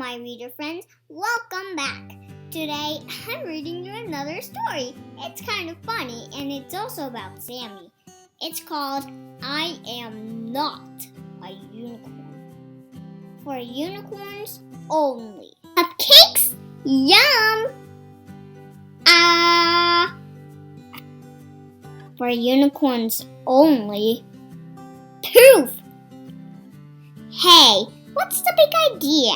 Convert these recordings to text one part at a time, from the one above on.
my reader friends, welcome back. Today I'm reading you another story. It's kind of funny and it's also about Sammy. It's called I Am Not a Unicorn. For unicorns only. Cupcakes? Yum! For unicorns only. Poof! Hey, what's the big idea?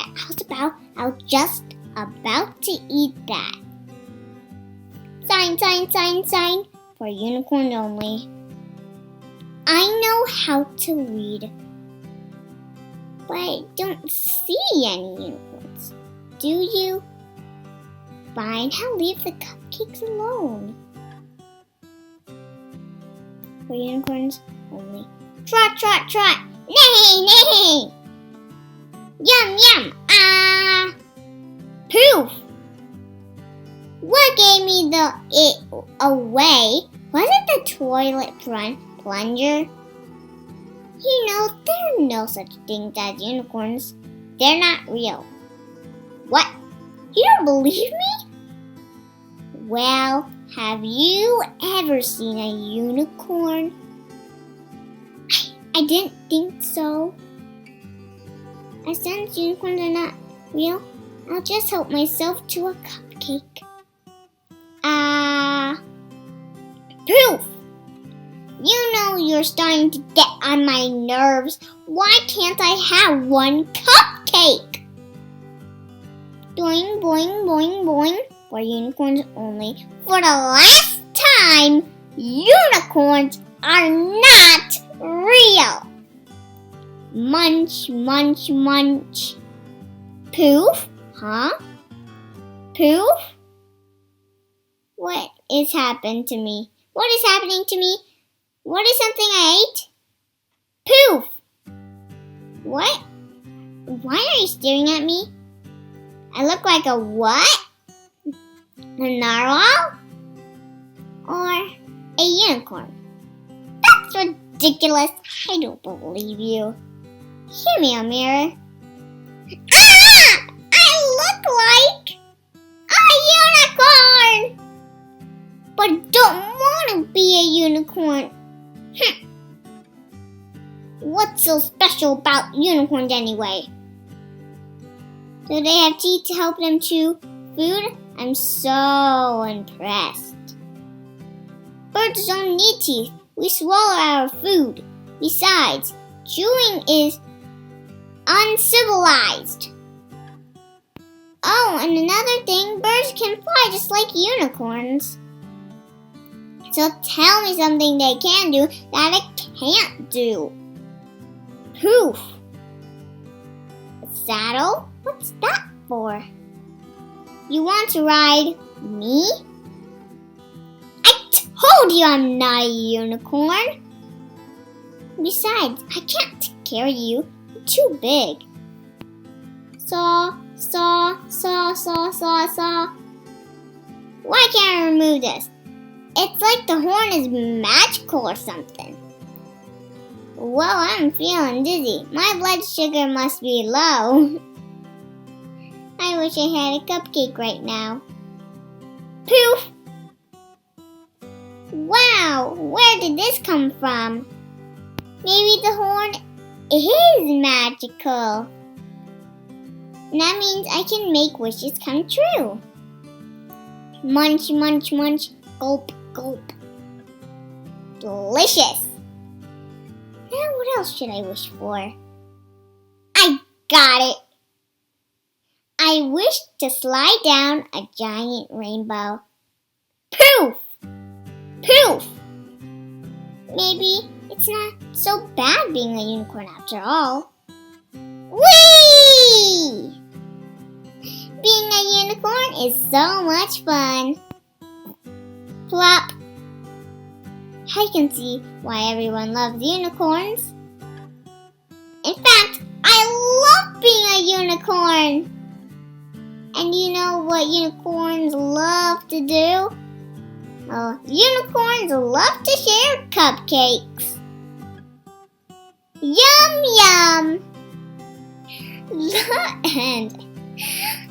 I was just about to eat that. Sign. For unicorns only. I know how to read, but I don't see any unicorns. Do you? Fine, I'll leave the cupcakes alone. For unicorns only. Trot. Nay. Yum. Poof. What gave me it away? Was it the toilet plunger? You know, there are no such things as unicorns. They're not real. What? You don't believe me? Well, have you ever seen a unicorn? I didn't think so. Since unicorns are not real, I'll just help myself to a cupcake. Poof! You know you're starting to get on my nerves. Why can't I have one cupcake? Boing. For unicorns only. For the last time, unicorns are not real. Munch. Poof? Huh? Poof? What is happening to me? What is happening to me? What is something I ate? Poof! What? Why are you staring at me? I look like a what? A narwhal? Or a unicorn? That's ridiculous. I don't believe you. Give me a mirror. I look like a unicorn! But don't want to be a unicorn. What's so special about unicorns anyway? Do they have teeth to help them chew food? I'm so impressed. Birds don't need teeth. We swallow our food. Besides, chewing is uncivilized. Oh, and another thing, birds can fly just like unicorns. So tell me something they can do that it can't do. Poof! A saddle? What's that for? You want to ride me? I told you I'm not a unicorn. Besides, I can't carry you. You're too big. Saw. Why can't I remove this? It's like the horn is magical or something. Well, I'm feeling dizzy. My blood sugar must be low. I wish I had a cupcake right now. Poof! Wow, where did this come from? Maybe the horn is magical. And that means I can make wishes come true. Munch. Gulp. Delicious. Now what else should I wish for? I got it. I wish to slide down a giant rainbow. Poof! Maybe it's not so bad being a unicorn after all. Whee! Being a unicorn is so much fun. Plop. I can see why everyone loves unicorns. In fact, I love being a unicorn. And you know what unicorns love to do? Well, unicorns love to share cupcakes. Yum! The end.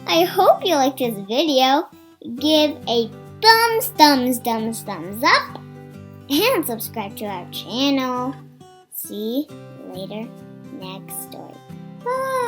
I hope you liked this video. Give a thumbs up and subscribe to our channel. See you later next story. Bye.